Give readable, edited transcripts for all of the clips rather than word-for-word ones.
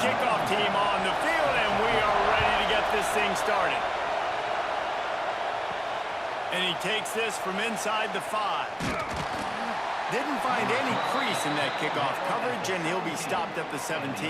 kickoff team on the field, and we are ready to get this thing started. And he takes this from inside the 5. Didn't find any crease in that kickoff coverage, and he'll be stopped at the 17.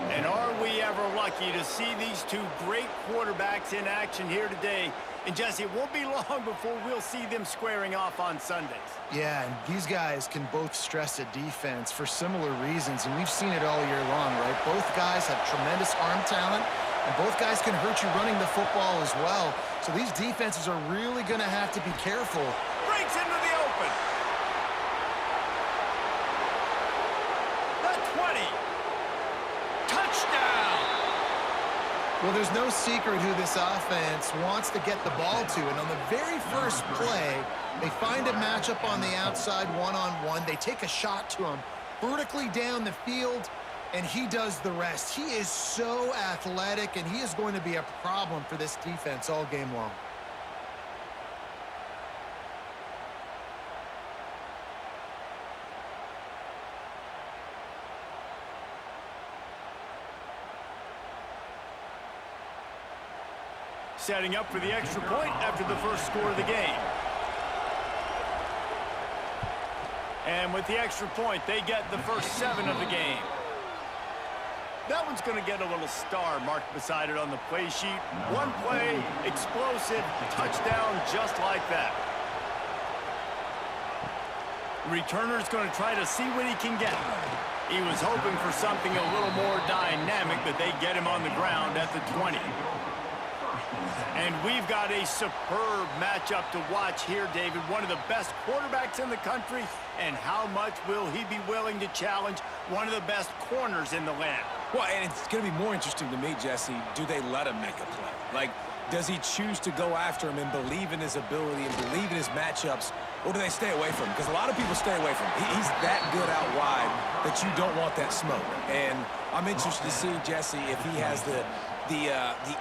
And are we ever lucky to see these two great quarterbacks in action here today? And Jesse, it won't be long before we'll see them squaring off on Sundays. Yeah, and these guys can both stress a defense for similar reasons, and we've seen it all year long, right? Both guys have tremendous arm talent, and both guys can hurt you running the football as well. So these defenses are really going to have to be careful. Breaks into the open. The 20. Touchdown. Well, there's no secret who this offense wants to get the ball to, and on the very first play, they find a matchup on the outside one-on-one. They take a shot to him vertically down the field, and he does the rest. He is so athletic, and he is going to be a problem for this defense all game long. Setting up for the extra point after the first score of the game. And with the extra point, they get the first 7 of the game. That one's going to get a little star marked beside it on the play sheet. One play, explosive, touchdown just like that. Returner's going to try to see what he can get. He was hoping for something a little more dynamic, but they get him on the ground at the 20. And we've got a superb matchup to watch here, David. One of the best quarterbacks in the country. And how much will he be willing to challenge one of the best corners in the land? Well, and it's going to be more interesting to me, Jesse, do they let him make a play? Like, does he choose to go after him and believe in his ability and believe in his matchups, or do they stay away from him? Because a lot of people stay away from him. He's that good out wide that you don't want that smoke. And I'm interested to see, Jesse, if he has the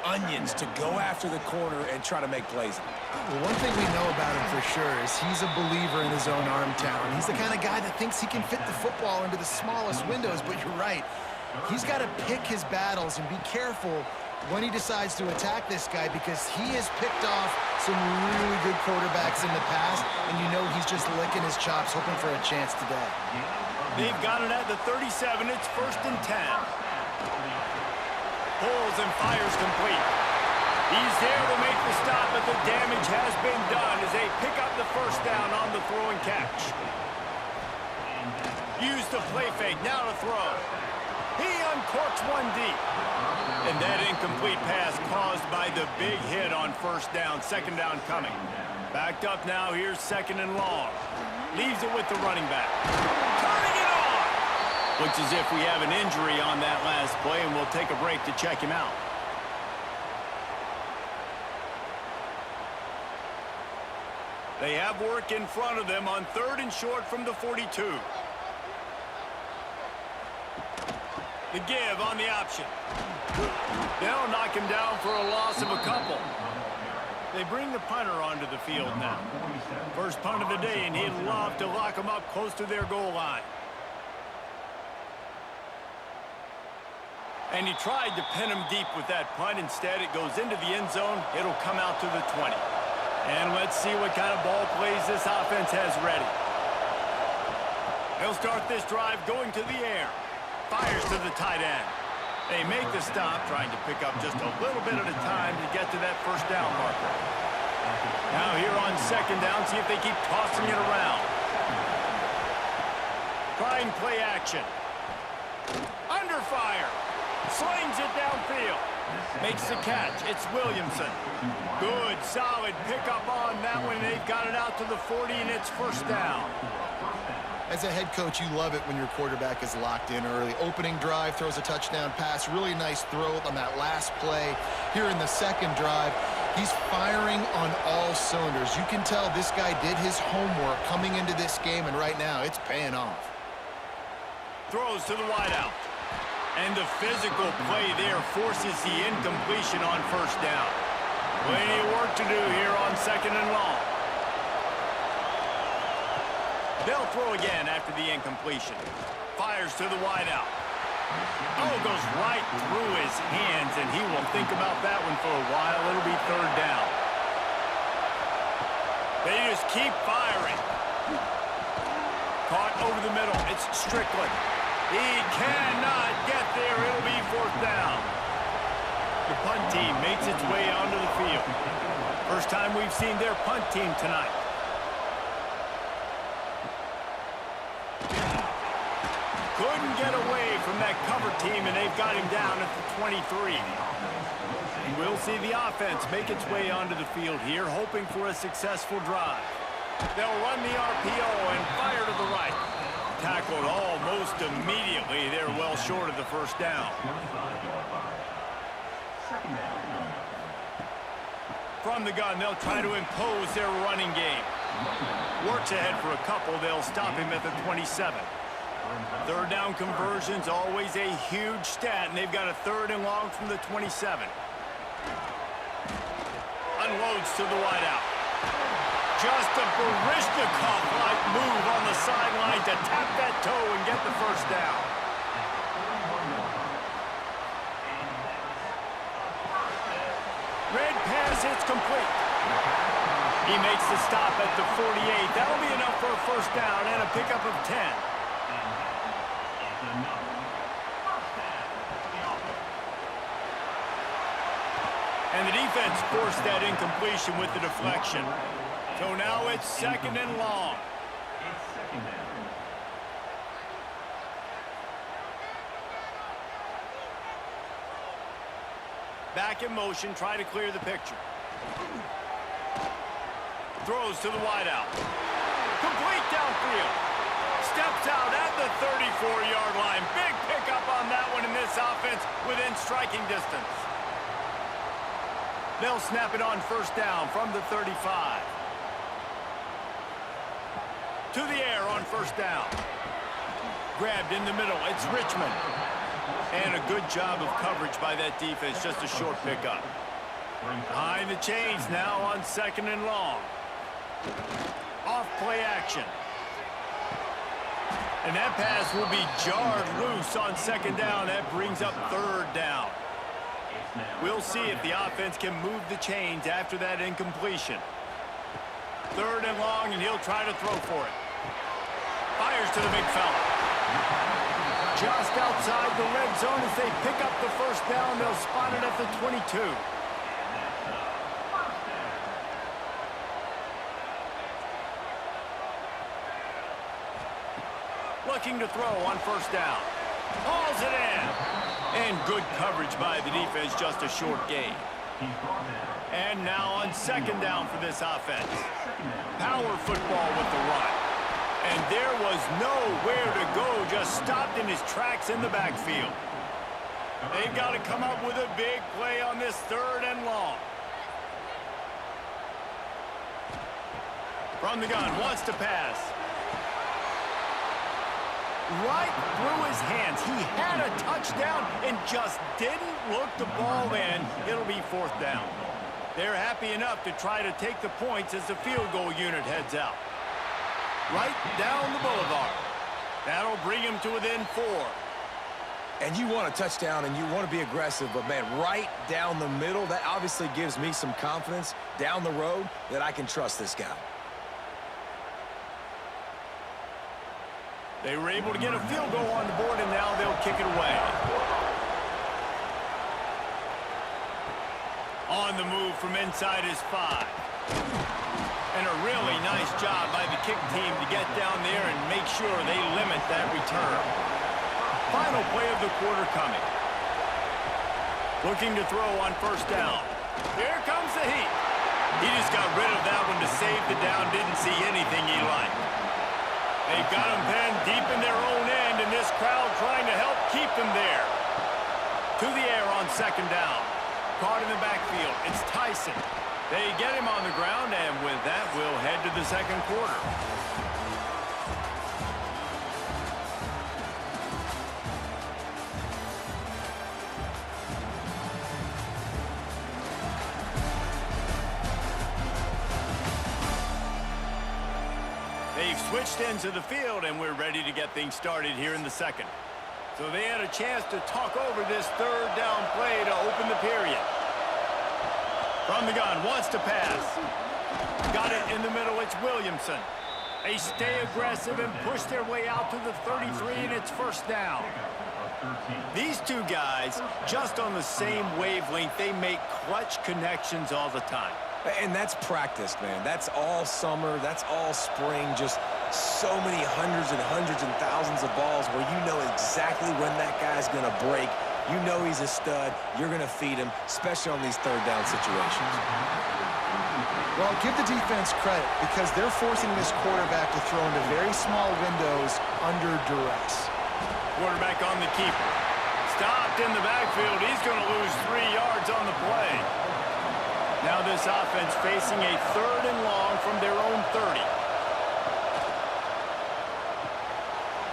onions to go after the corner and try to make plays. Well, one thing we know about him for sure is he's a believer in his own arm talent. He's the kind of guy that thinks he can fit the football into the smallest windows, but you're right. He's got to pick his battles and be careful when he decides to attack this guy, because he has picked off some really good quarterbacks in the past, and you know he's just licking his chops, hoping for a chance today. They've got it at the 37. It's 1st and 10. Pulls and fires complete. He's there to make the stop, but the damage has been done as they pick up the first down on the throw and catch. Use the play fake, now to throw. He uncorks one deep. And that incomplete pass caused by the big hit on first down, 2nd down coming. Backed up now, here's 2nd and long. Leaves it with the running back. Turning it on! Looks as if we have an injury on that last play, and we'll take a break to check him out. They have work in front of them on 3rd and short from the 42. The give on the option. They'll knock him down for a loss of a couple. They bring the punter onto the field now. First punt of the day, and he'd love to lock him up close to their goal line. And he tried to pin him deep with that punt. Instead, it goes into the end zone. It'll come out to the 20. And let's see what kind of ball plays this offense has ready. They'll start this drive going to the air. Fires to the tight end. They make the stop, trying to pick up just a little bit at a time to get to that first down marker. Now here on 2nd down, see if they keep tossing it around. Try and play action. Under fire. Slings it downfield. Makes the catch. It's Williamson. Good, solid pickup on that one. They've got it out to the 40, and it's first down. As a head coach, you love it when your quarterback is locked in early. Opening drive, throws a touchdown pass. Really nice throw on that last play. Here in the 2nd drive, he's firing on all cylinders. You can tell this guy did his homework coming into this game, and right now it's paying off. Throws to the wideout. And the physical play there forces the incompletion on first down. Plenty of work to do here on 2nd and long. They'll throw again after the incompletion. Fires to the wideout. Oh, goes right through his hands, and he will think about that one for a while. It'll be third down. They just keep firing. Caught over the middle. It's Strickland. He cannot get there. It'll be fourth down. The punt team makes its way onto the field. First time we've seen their punt team tonight. Couldn't get away from that cover team, and they've got him down at the 23. We'll see the offense make its way onto the field here, hoping for a successful drive. They'll run the RPO and fire to the right. Tackled almost immediately. They're well short of the first down. From the gun, they'll try to impose their running game. Works ahead for a couple. They'll stop him at the 27. Third down conversion's always a huge stat, and they've got a third and long from the 27. Unloads to the wideout. Just a Baryshnikov-like move on the sideline to tap that toe and get the first down. Red pass, it's complete. He makes the stop at the 48. That'll be enough for a first down and a pickup of 10. And the defense forced that incompletion with the deflection. So now it's second and long. Back in motion, try to clear the picture. Throws to the wideout. Complete downfield. Steps out at the 34-yard line. Big pickup on that one in this offense within striking distance. They'll snap it on first down from the 35. To the air on first down. Grabbed in the middle. It's Richmond. And a good job of coverage by that defense. Just a short pickup. Behind the chains now on second and long. Off play action. And that pass will be jarred loose on second down. That brings up third down. We'll see if the offense can move the chains after that incompletion. Third and long, and he'll try to throw for it. Fires to the big fella. Just outside the red zone as they pick up the first down. They'll spot it at the 22. Looking to throw on first down. Hauls it in. And good coverage by the defense, just a short gain. And now on second down for this offense. Power football with the run. And there was nowhere to go, just stopped in his tracks in the backfield. They've got to come up with a big play on this third and long. From the gun, wants to pass. Right through his hands. He had a touchdown and just didn't look the ball in. It'll be fourth down. They're happy enough to try to take the points as the field goal unit heads out. Right down the boulevard. That'll bring him to within 4. And you want a touchdown and you want to be aggressive, but man, right down the middle, that obviously gives me some confidence down the road that I can trust this guy. They were able to get a field goal on the board, and now they'll kick it away. On the move from inside his 5. And a really nice job by the kick team to get down there and make sure they limit that return. Final play of the quarter coming. Looking to throw on first down. Here comes the heat. He just got rid of that one to save the down. Didn't see anything he liked. They've got him pinned deep in their own end, and this crowd trying to help keep them there. To the air on second down. Caught in the backfield. It's Tyson. They get him on the ground, and with that, we'll head to the second quarter. They've switched ends of the field, and we're ready to get things started here in the second. So they had a chance to talk over this third down play to open the period. From the gun, wants to pass. Got it in the middle, it's Williamson. They stay aggressive and push their way out to the 33, and it's first down. These two guys, just on the same wavelength, they make clutch connections all the time. And that's practice, man. That's all summer. That's all spring. Just so many hundreds and thousands of balls where you know exactly when that guy's going to break. You know he's a stud. You're going to feed him, especially on these third down situations. Well, give the defense credit because they're forcing this quarterback to throw into very small windows under duress. Quarterback on the keeper. Stopped in the backfield. He's going to lose 3 yards on the play. Now this offense facing a third and long from their own 30.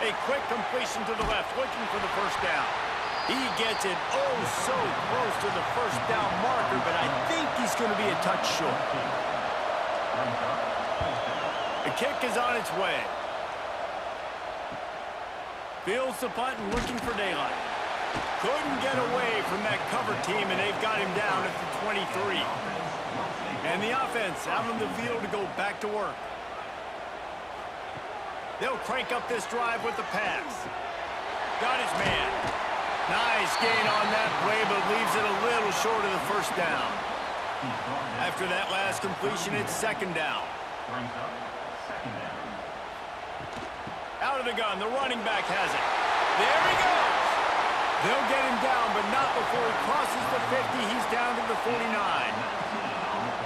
A quick completion to the left, looking for the first down. He gets it oh so close to the first down marker, but I think he's going to be a touch short. The kick is on its way. Fields the punt and looking for daylight. Couldn't get away from that cover team, and they've got him down at the 23. And the offense out on the field to go back to work. They'll crank up this drive with the pass. Got his man. Nice gain on that play, but leaves it a little short of the first down. After that last completion, it's second down. Out of the gun, the running back has it. There he goes. They'll get him down, but not before he crosses the 50. He's down to the 49.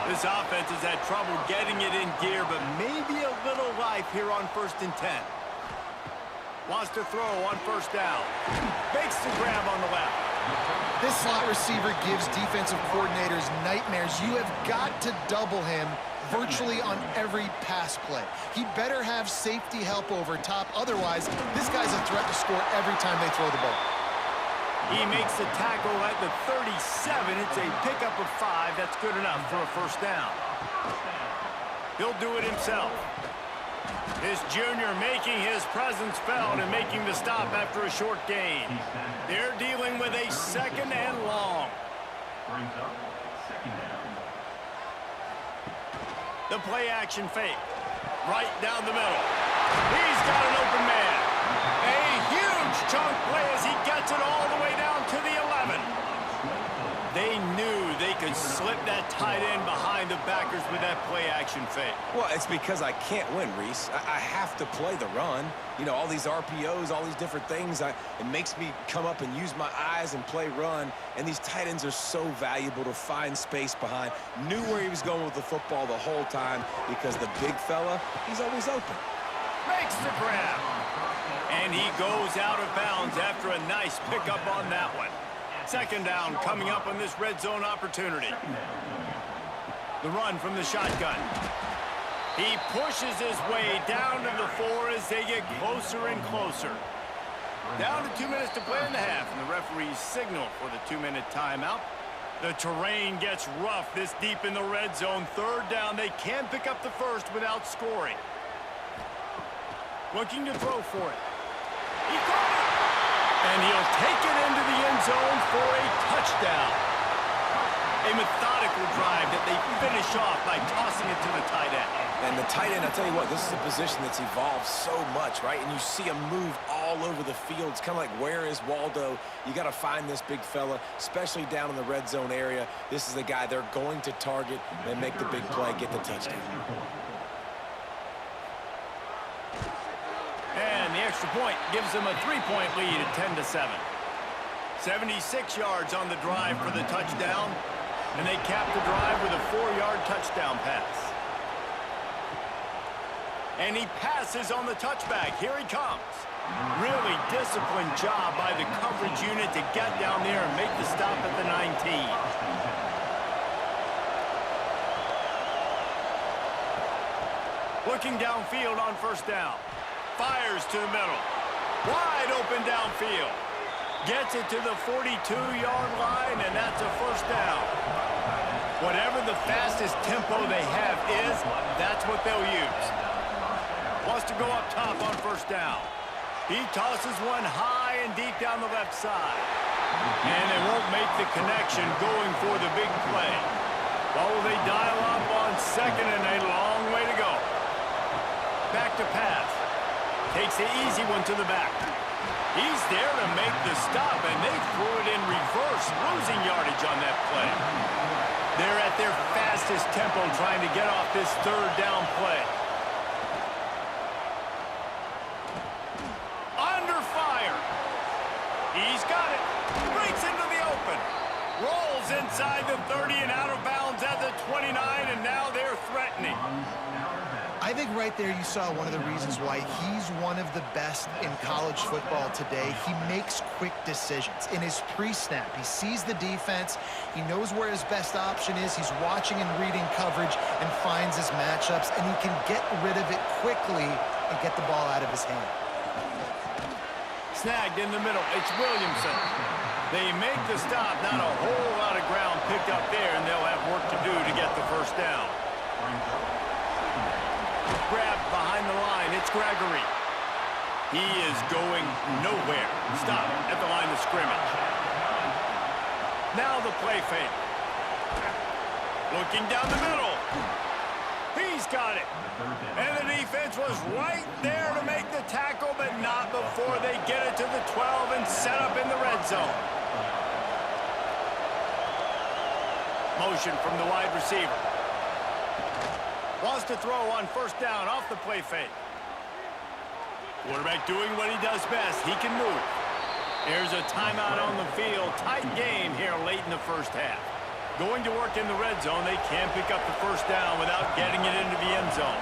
This offense has had trouble getting it in gear, but maybe a little life here on 1st and 10. Wants to throw on first down. Makes the grab on the left. This slot receiver gives defensive coordinators nightmares. You have got to double him virtually on every pass play. He better have safety help over top. Otherwise, this guy's a threat to score every time they throw the ball. He makes the tackle at the 37. It's a pickup of 5. That's good enough for a first down. He'll do it himself. This junior making his presence felt and making the stop after a short gain. They're dealing with a second and long. The play action fake. Right down the middle. He's got an open man. A huge chunk play as he gets it all the way down to the 11. They knew they could slip that tight end behind the backers with that play action fake. Well, it's because I can't win, Reese. I have to play the run. You know, all these RPOs, all these different things. It makes me come up and use my eyes and play run. And these tight ends are so valuable to find space behind. Knew where he was going with the football the whole time because the big fella, he's always open. Makes the grab. And he goes out of bounds after a nice pickup on that one. Second down coming up on this red zone opportunity. The run from the shotgun. He pushes his way down to the 4 as they get closer and closer. Down to 2 minutes to play in the half, and the referees signal for the 2-minute timeout. The terrain gets rough this deep in the red zone. Third down, they can pick up the first without scoring. Looking to throw for it. He caught it! And he'll take it into the end zone for a touchdown. A methodical drive that they finish off by tossing it to the tight end. And the tight end, I tell you what, this is a position that's evolved so much, right? And you see him move all over the field. It's kind of like, where is Waldo? You got to find this big fella, especially down in the red zone area. This is the guy they're going to target and make the big play, get the touchdown. And the extra point gives them a 3-point lead at 10-7. 76 yards on the drive for the touchdown, and they cap the drive with a 4-yard touchdown pass. And he passes on the touchback. Here he comes. Really disciplined job by the coverage unit to get down there and make the stop at the 19. Looking downfield on first down. Fires to the middle. Wide open downfield. Gets it to the 42-yard line, and that's a first down. Whatever the fastest tempo they have is, that's what they'll use. Wants to go up top on first down. He tosses one high, and line deep down the left side. And they won't make the connection going for the big play. Well, will they dial up on second and a long way to go. Back to pass. Takes the easy one to the back. He's there to make the stop, and they threw it in reverse, losing yardage on that play. They're at their fastest tempo trying to get off this third down play. Under fire. He's got it. Breaks into the open. Rolls inside the 30 and out of bounds at the 29, and now they're threatening. I think right there you saw one of the reasons why he's one of the best in college football today. He makes quick decisions. In his pre-snap, he sees the defense. He knows where his best option is. He's watching and reading coverage and finds his matchups, and he can get rid of it quickly and get the ball out of his hand. Snagged in the middle. It's Williamson. They make the stop. Not a whole lot of ground picked up there, and they'll have work to do to get the first down. Grab behind the line. It's Gregory. He is going nowhere. Stop at the line of scrimmage. Now the play fake. Looking down the middle. He's got it. And the defense was right there to make the tackle, but not before they get it to the 12 and set up in the red zone. Motion from the wide receiver. Wants to throw on first down off the play fake. Quarterback doing what he does best. He can move. There's a timeout on the field. Tight game here late in the first half. Going to work in the red zone. They can't pick up the first down without getting it into the end zone.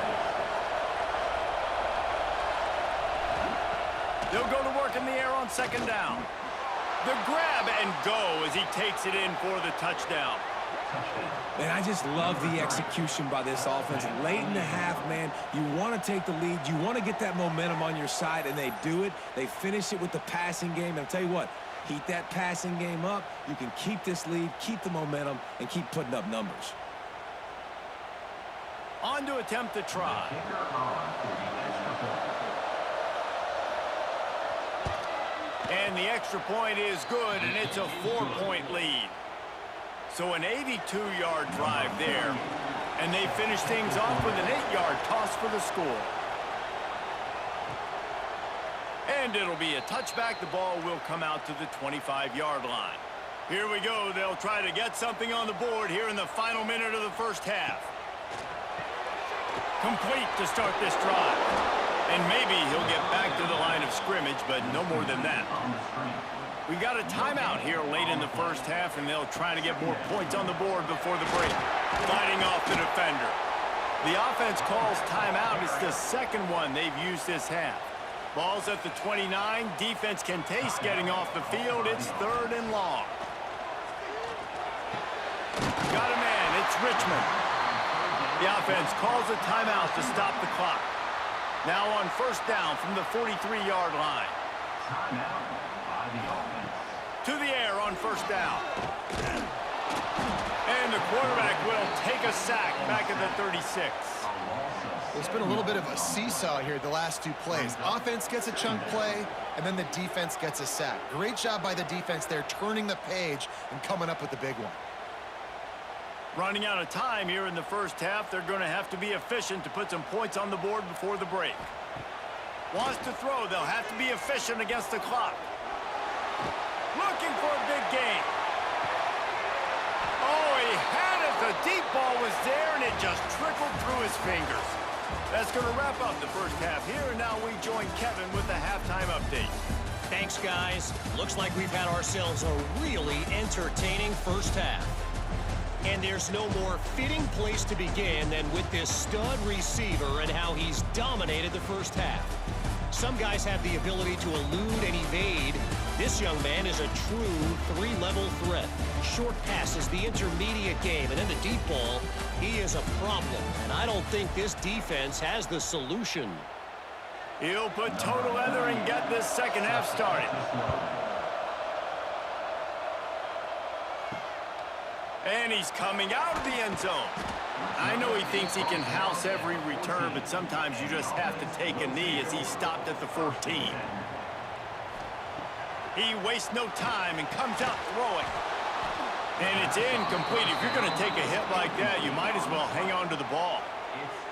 They'll go to work in the air on second down. The grab and go as he takes it in for the touchdown. Man, I just love the execution by this offense. Late in the half, man, you want to take the lead. You want to get that momentum on your side, and they do it. They finish it with the passing game. And I'll tell you what, heat that passing game up. You can keep this lead, keep the momentum, and keep putting up numbers. On to attempt the try. And the extra point is good, and it's a 4-point lead. So an 82-yard drive there, and they finish things off with an 8-yard toss for the score. And it'll be a touchback. The ball will come out to the 25-yard line. Here we go. They'll try to get something on the board here in the final minute of the first half. Complete to start this drive. And maybe he'll get back to the line of scrimmage, but no more than that. We've got a timeout here late in the first half, and they'll try to get more points on the board before the break. Fighting off the defender. The offense calls timeout. It's the second one they've used this half. Ball's at the 29. Defense can taste getting off the field. It's third and long. Got a man. It's Richmond. The offense calls a timeout to stop the clock. Now on first down from the 43-yard line. To the air on first down. And the quarterback will take a sack back at the 36. There's been a little bit of a seesaw here the last two plays. Offense gets a chunk play, and then the defense gets a sack. Great job by the defense there, turning the page and coming up with the big one. Running out of time here in the first half. They're going to have to be efficient to put some points on the board before the break. Wants to throw. They'll have to be efficient against the clock. Looking for a big gain. Oh, he had it. The deep ball was there, and it just trickled through his fingers. That's going to wrap up the first half here, and now we join Kevin with the halftime update. Thanks, guys. Looks like we've had ourselves a really entertaining first half. And there's no more fitting place to begin than with this stud receiver and how he's dominated the first half. Some guys have the ability to elude and evade. This young man is a true three-level threat. Short passes, the intermediate game, and then the deep ball. He is a problem, and I don't think this defense has the solution. He'll put total leather and get this second half started. And he's coming out of the end zone. I know he thinks he can house every return, but sometimes you just have to take a knee as he stopped at the 14. He wastes no time and comes out throwing. And it's incomplete. If you're going to take a hit like that, you might as well hang on to the ball.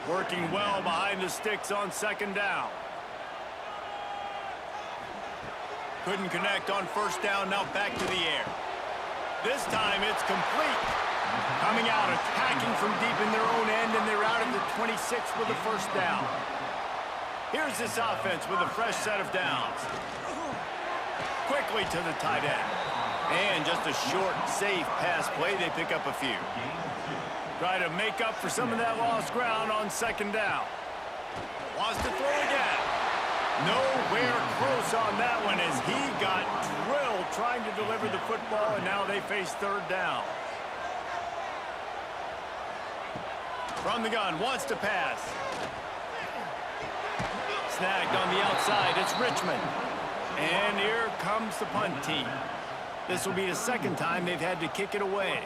Working well behind the sticks on second down. Couldn't connect on first down, now back to the air. This time it's complete. Coming out, attacking from deep in their own end, and they're out at the 26 with the first down. Here's this offense with a fresh set of downs. Quickly to the tight end. And just a short, safe pass play. They pick up a few. Try to make up for some of that lost ground on second down. Wants to throw again. Nowhere close on that one as he got drilled trying to deliver the football, and now they face third down. From the gun, wants to pass. Snagged on the outside, it's Richmond. And here comes the punt team. This will be the second time they've had to kick it away.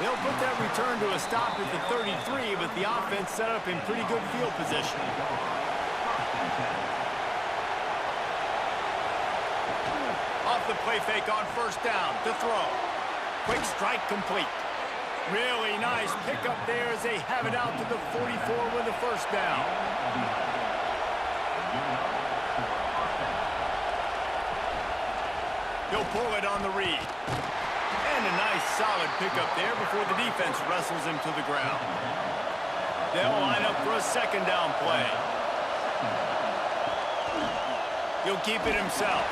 They'll put that return to a stop at the 33, but the offense set up in pretty good field position. Off the play fake on first down to throw. Quick strike complete. Really nice pickup there as they have it out to the 44 with the first down. He'll pull it on the read. And a nice solid pickup there before the defense wrestles him to the ground. They'll line up for a second down play. He'll keep it himself.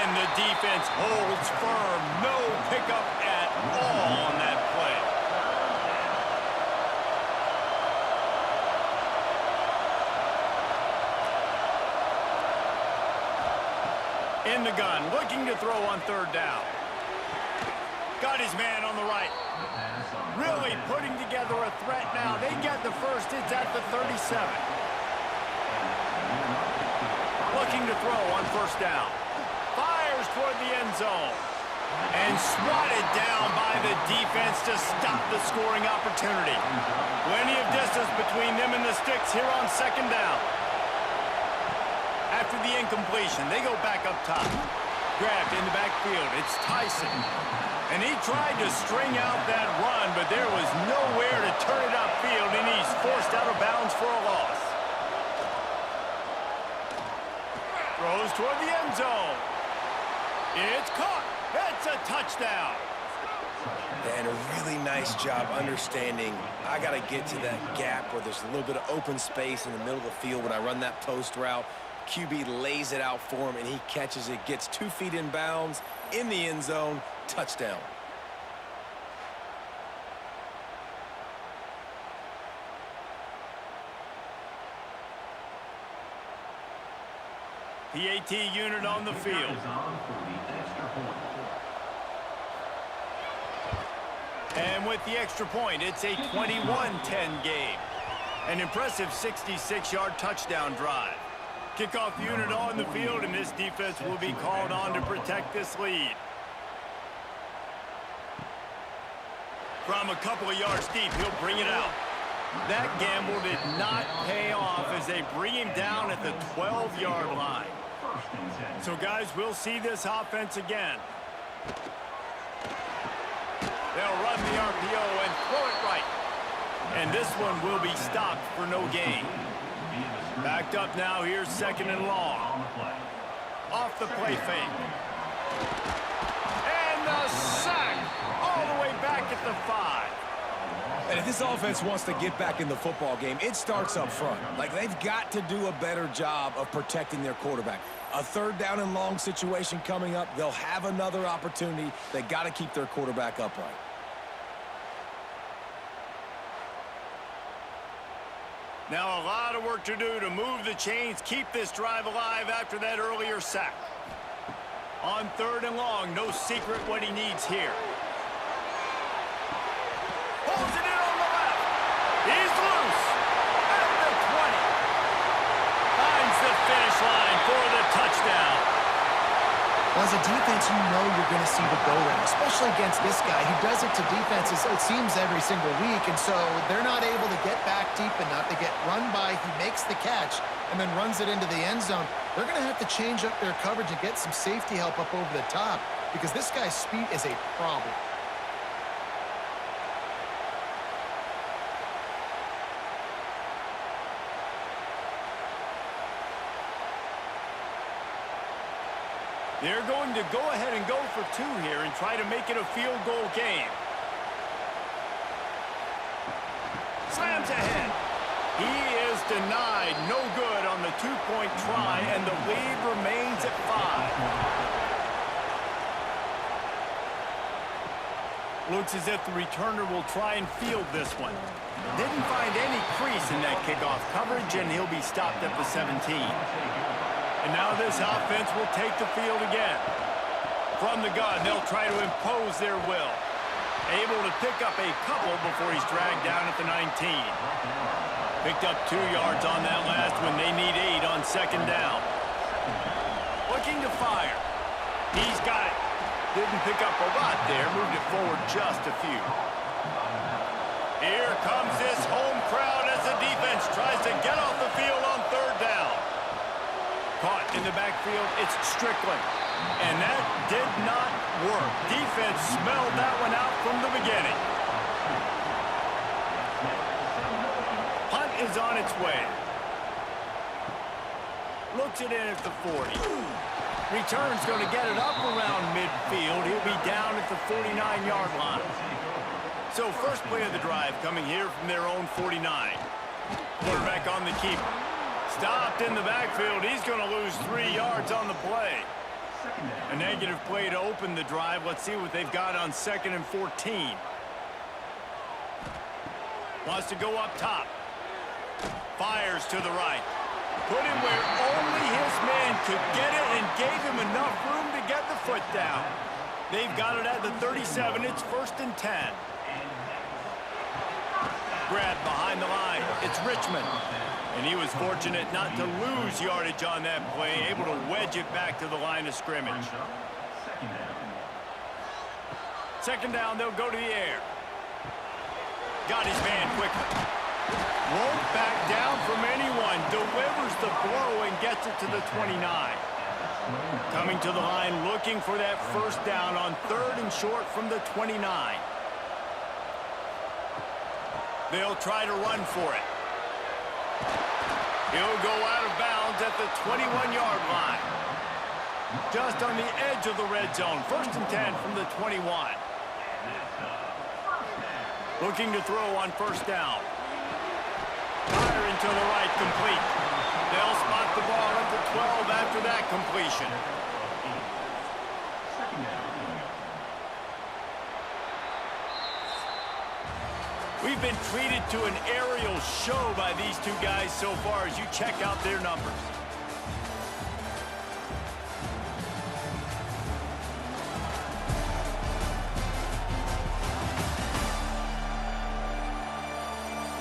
And the defense holds firm. No pickup at all on that play. In the gun, looking to throw on third down. Got his man on the right. Really putting together a threat now. They get the first. It's at the 37. Looking to throw on first down. Fires toward the end zone. And swatted down by the defense to stop the scoring opportunity. Plenty of distance between them and the sticks here on second down. After the incompletion, they go back up top. Grabbed in the backfield. It's Tyson. And he tried to string out that run, but there was nowhere to turn it upfield, and he's forced out of bounds for a loss. Throws toward the end zone. It's caught. It's a touchdown. And a really nice job understanding I got to get to that gap where there's a little bit of open space in the middle of the field when I run that post route. QB lays it out for him, and he catches it, gets 2 feet in bounds, in the end zone, touchdown. PAT unit on the field. And with the extra point, it's a 21-10 game. An impressive 66-yard touchdown drive. Kickoff unit on the field, and this defense will be called on to protect this lead. From a couple of yards deep, he'll bring it out. That gamble did not pay off as they bring him down at the 12-yard line. So, guys, we'll see this offense again. They'll run the RPO and throw it right. And this one will be stopped for no gain. Backed up now, here's second and long. Off the play fake. And the sack all the way back at the 5. And if this offense wants to get back in the football game, it starts up front. Like, they've got to do a better job of protecting their quarterback. A third down and long situation coming up. They'll have another opportunity. They got to keep their quarterback upright. Now a lot of work to do to move the chains, keep this drive alive after that earlier sack. On third and long, no secret what he needs here. Pulls it in on the left. He's loose at the 20. Finds the finish line for the touchdown. Well, as a defense, you know you're going to see the go-round, especially against this guy. He does it to defenses, it seems, every single week, and so they're not able to get back deep enough. They get run by, he makes the catch, and then runs it into the end zone. They're going to have to change up their coverage and get some safety help up over the top because this guy's speed is a problem. They're going to go ahead and go for two here and try to make it a field goal game. Slams ahead. He is denied. No good on the two-point try, and the lead remains at 5. Looks as if the returner will try and field this one. Didn't find any crease in that kickoff coverage, and he'll be stopped at the 17. And now this offense will take the field again. From the gun, they'll try to impose their will. Able to pick up a couple before he's dragged down at the 19. Picked up 2 yards on that last one. They need 8 on second down. Looking to fire. He's got it. Didn't pick up a lot there. Moved it forward just a few. Here comes this home crowd as the defense tries to get off the field on third down. Caught in the backfield, it's Strickland. And that did not work. Defense smelled that one out from the beginning. Punt is on its way. Looks it in at the 40. Return's going to get it up around midfield. He'll be down at the 49-yard line. So first play of the drive coming here from their own 49. Quarterback on the keeper. Stopped in the backfield. He's going to lose 3 yards on the play. A negative play to open the drive. Let's see what they've got on 2nd and 14. Wants to go up top. Fires to the right. Put him where only his man could get it and gave him enough room to get the foot down. They've got it at the 37. It's 1st and 10. Grab behind the line. It's Richmond. And he was fortunate not to lose yardage on that play, able to wedge it back to the line of scrimmage. Second down, they'll go to the air. Got his man quickly. Won't back down from anyone. Delivers the blow and gets it to the 29. Coming to the line, looking for that first down on 3rd and short from the 29. They'll try to run for it. He'll go out of bounds at the 21-yard line. Just on the edge of the red zone. 1st and 10 from the 21. Looking to throw on first down. Firing to the right, complete. They'll spot the ball at the 12 after that completion. We've been treated to an aerial show by these two guys so far as you check out their numbers.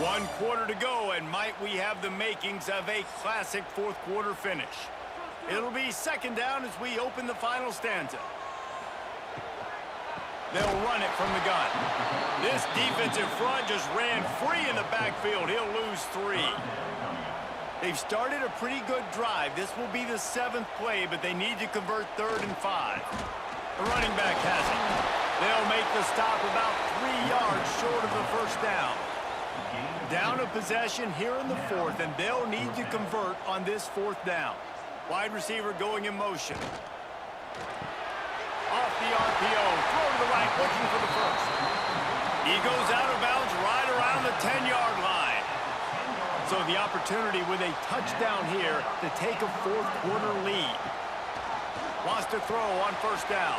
One quarter to go, and might we have the makings of a classic fourth quarter finish. It'll be second down as we open the final stanza. They'll run it from the gun. This defensive front just ran free in the backfield. He'll lose 3. They've started a pretty good drive. This will be the 7th play, but they need to convert 3rd and 5. The running back has it. They'll make the stop about 3 yards short of the first down. Down a possession here in the 4th, and they'll need to convert on this 4th down. Wide receiver going in motion. Off the RPO, throw to the right, looking for the first. He goes out of bounds right around the 10-yard line. So the opportunity with a touchdown here to take a fourth quarter lead. Wants to throw on first down.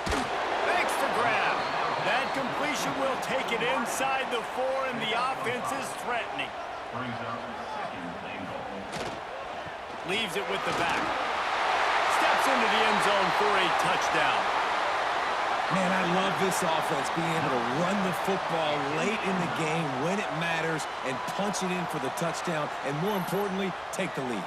Makes the grab. That completion will take it inside the 4, and the offense is threatening. Leaves it with the back. Steps into the end zone for a touchdown. Man, I love this offense being able to run the football late in the game when it matters and punch it in for the touchdown, and more importantly, take the lead.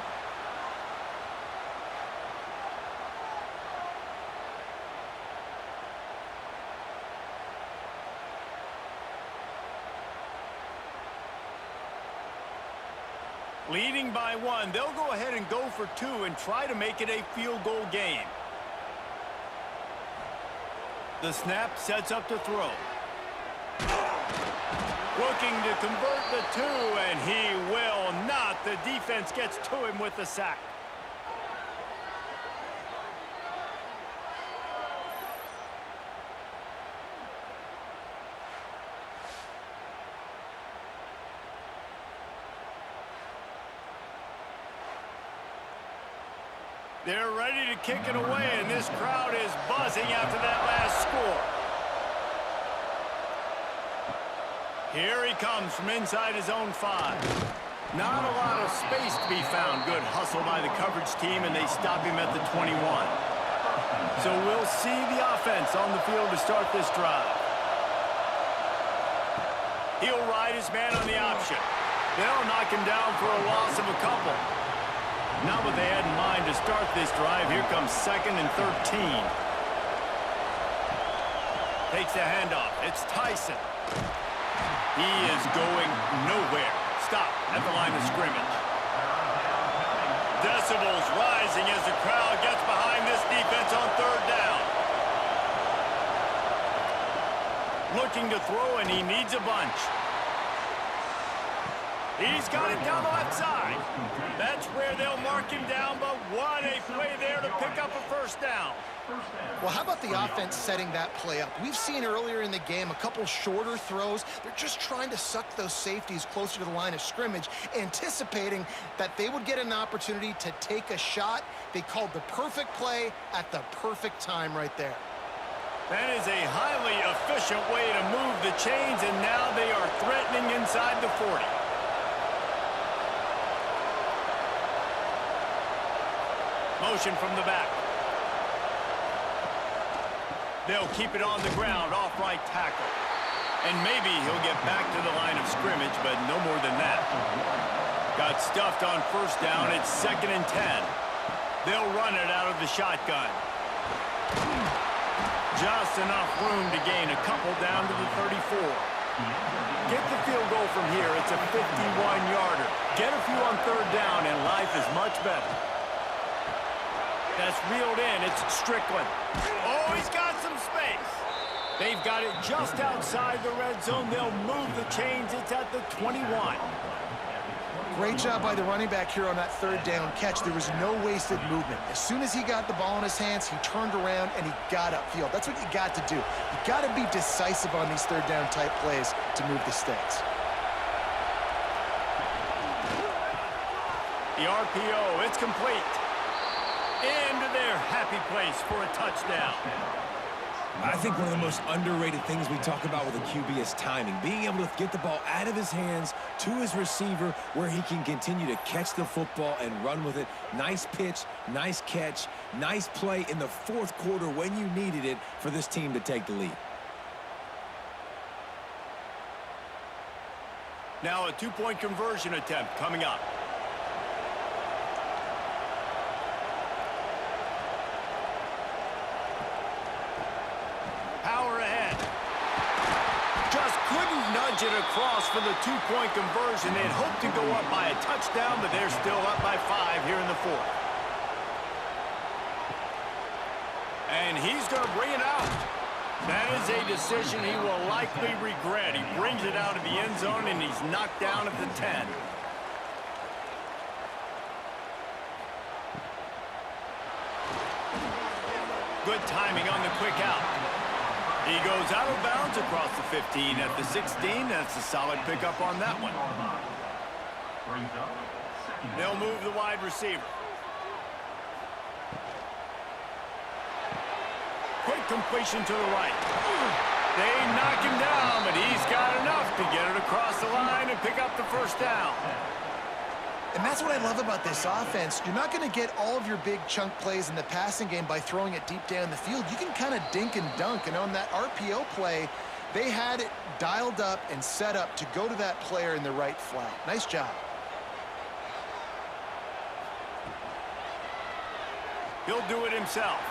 Leading by 1, they'll go ahead and go for 2 and try to make it a field goal game. The snap sets up to throw. Looking to convert the 2, and he will not. The defense gets to him with the sack. They're ready to kick it away, and this crowd is buzzing after that last score. Here he comes from inside his own 5. Not a lot of space to be found. Good hustle by the coverage team, and they stop him at the 21. So we'll see the offense on the field to start this drive. He'll ride his man on the option. They'll knock him down for a loss of a couple. Not what they had in mind to start this drive. Here comes 2nd and 13. Takes the handoff. It's Tyson. He is going nowhere. Stop at the line of scrimmage. Decibels rising as the crowd gets behind this defense on 3rd down. Looking to throw, and he needs a bunch. He's got it down the left side. That's where they'll mark him down, but what a play there to pick up a 1st down. Well, how about the offense setting that play up? We've seen earlier in the game a couple shorter throws. They're just trying to suck those safeties closer to the line of scrimmage, anticipating that they would get an opportunity to take a shot. They called the perfect play at the perfect time right there. That is a highly efficient way to move the chains, and now they are threatening inside the 40. Motion from the back. They'll keep it on the ground, off right tackle. And maybe he'll get back to the line of scrimmage, but no more than that. Got stuffed on 1st down. It's 2nd and 10. They'll run it out of the shotgun. Just enough room to gain a couple down to the 34. Get the field goal from here. It's a 51-yarder. Get a few on 3rd down, and life is much better. That's reeled in. It's Strickland. Oh, he's got some space. They've got it just outside the red zone. They'll move the chains. It's at the 21. Great job by the running back here on that 3rd down catch. There was no wasted movement. As soon as he got the ball in his hands, he turned around and he got upfield. That's what you got to do. You got to be decisive on these 3rd down type plays to move the sticks. The RPO, it's complete. Into their happy place for a touchdown. I think one of the most underrated things we talk about with a QB is timing. Being able to get the ball out of his hands to his receiver where he can continue to catch the football and run with it. Nice pitch, nice catch, nice play in the 4th quarter when you needed it for this team to take the lead. Now a 2-point conversion attempt coming up. Power ahead. Just couldn't nudge it across for the 2-point conversion. They'd hoped to go up by a touchdown, but they're still up by 5 here in the 4th. And he's going to bring it out. That is a decision he will likely regret. He brings it out of the end zone, and he's knocked down at the 10. Good timing on the quick out. He goes out of bounds across the 15 at the 16. That's a solid pickup on that one. They'll move the wide receiver. Quick completion to the right. They knock him down, but he's got enough to get it across the line and pick up the 1st down. And that's what I love about this offense. You're not going to get all of your big chunk plays in the passing game by throwing it deep down the field. You can kind of dink and dunk. And on that RPO play, they had it dialed up and set up to go to that player in the right flat. Nice job. He'll do it himself.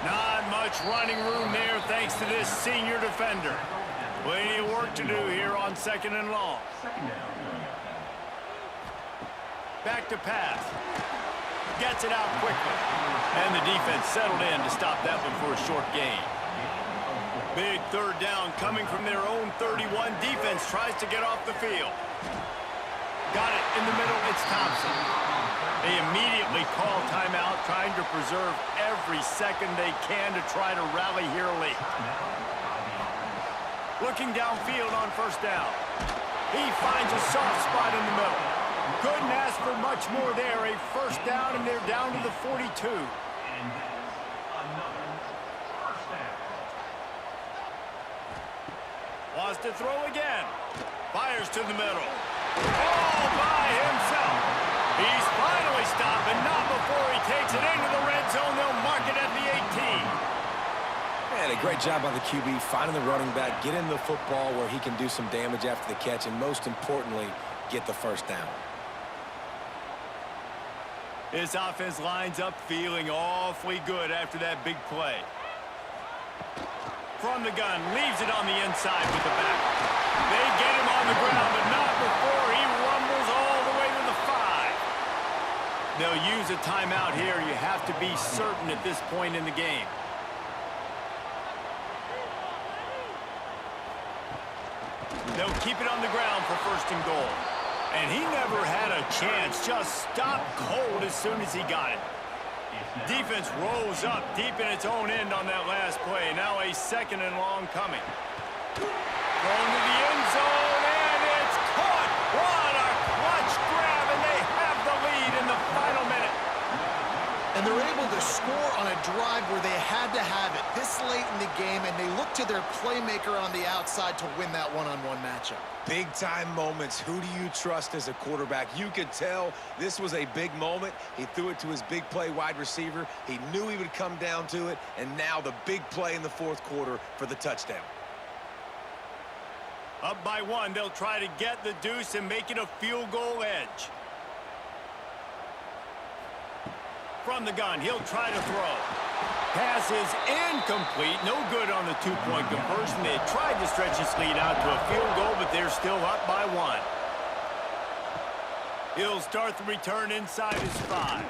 Not much running room there thanks to this senior defender. Plenty of work to do here on 2nd and long. back to pass. Gets it out quickly. And the defense settled in to stop that one for a short gain. Big third down coming from their own 31. Defense tries to get off the field. Got it in the middle. It's Thompson. They immediately call timeout, trying to preserve every second they can to try to rally here late. Looking downfield on first down. He finds a soft spot in the middle. Couldn't ask for much more there. A first down, and they're down to the 42. Wants to throw again. Fires to the middle. All by himself. He's finally stopped, but not before he takes it into the red zone. They'll mark it at the 18. Man, a great job by the QB, finding the running back, getting the football where he can do some damage after the catch, and most importantly, get the first down. This offense lines up feeling awfully good after that big play. From the gun, leaves it on the inside with the back. They get him on the ground, but not before he rumbles all the way to the 5. They'll use a timeout here. You have to be certain at this point in the game. They'll keep it on the ground for first and goal. And he never had a chance. Just stopped cold as soon as he got it. Defense rose up deep in its own end on that last play. Now a second and long coming. Going to the end zone, and it's caught. What a clutch grab, and they have the lead in the final minute. And they're able to score on a drive where they had to have it this late in the game, and they look to their playmaker on the outside to win that one-on-one matchup. Big-time moments. Who do you trust as a quarterback? You could tell this was a big moment. He threw it to his big play wide receiver. He knew he would come down to it, and now the big play in the fourth quarter for the touchdown. Up by 1, they'll try to get the deuce and make it a field goal edge. From the gun, he'll try to throw. Pass is incomplete. No good on the two-point conversion. They tried to stretch his lead out to a field goal, but they're still up by 1. He'll start the return inside his 5.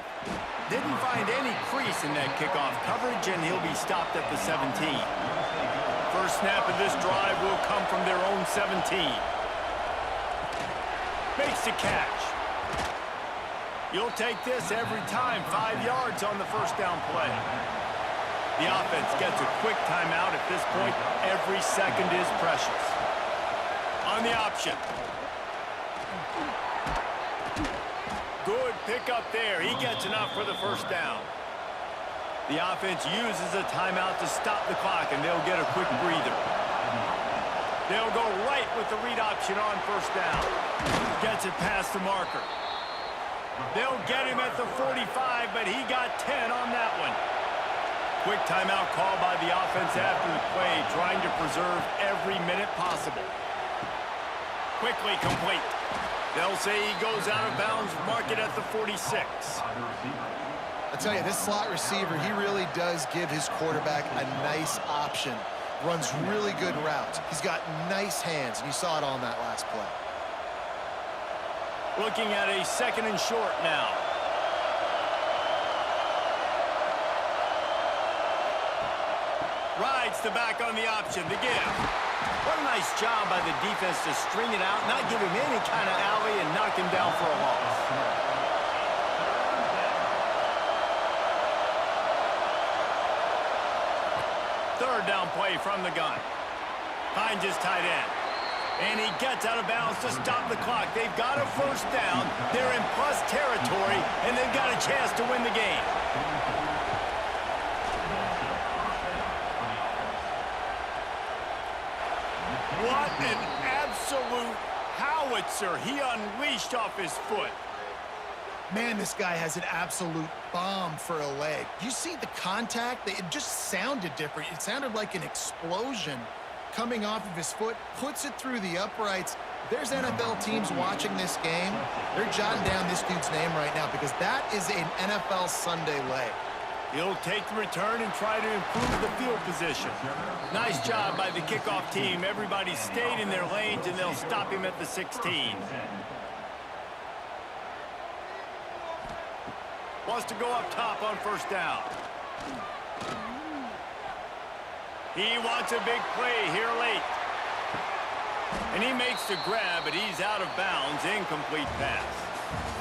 Didn't find any crease in that kickoff coverage, and he'll be stopped at the 17. First snap of this drive will come from their own 17. Makes the catch. You'll take this every time. 5 yards on the first down play. The offense gets a quick timeout at this point. Every second is precious. On the option. Good pickup there. He gets enough for the first down. The offense uses a timeout to stop the clock, and they'll get a quick breather. They'll go right with the read option on first down. Gets it past the marker. They'll get him at the 45, but he got 10 on that one. Quick timeout call by the offense after the play, trying to preserve every minute possible. Quickly complete. They'll say he goes out of bounds, mark it at the 46. I tell you, this slot receiver, he really does give his quarterback a nice option. Runs really good routes. He's got nice hands, and you saw it on that last play. Looking at a second and short now. Rides the back on the option, the give. What a nice job by the defense to string it out, not give him any kind of alley, and knock him down for a loss. Third down play from the gun. Finds his tight end. And he gets out of bounds to stop the clock. They've got a first down. They're in plus territory, and they've got a chance to win the game. What an absolute howitzer he unleashed off his foot. Man, this guy has an absolute bomb for a leg. You see the contact? It just sounded different. It sounded like an explosion coming off of his foot, puts it through the uprights. There's NFL teams watching this game. They're jotting down this dude's name right now because that is an NFL Sunday leg. He'll take the return and try to improve the field position. Nice job by the kickoff team. Everybody stayed in their lanes, and they'll stop him at the 16. Wants to go up top on first down. He wants a big play here late. And he makes the grab, but he's out of bounds. Incomplete pass.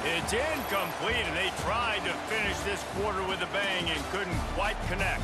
It's incomplete, and they tried to finish this quarter with a bang and couldn't quite connect.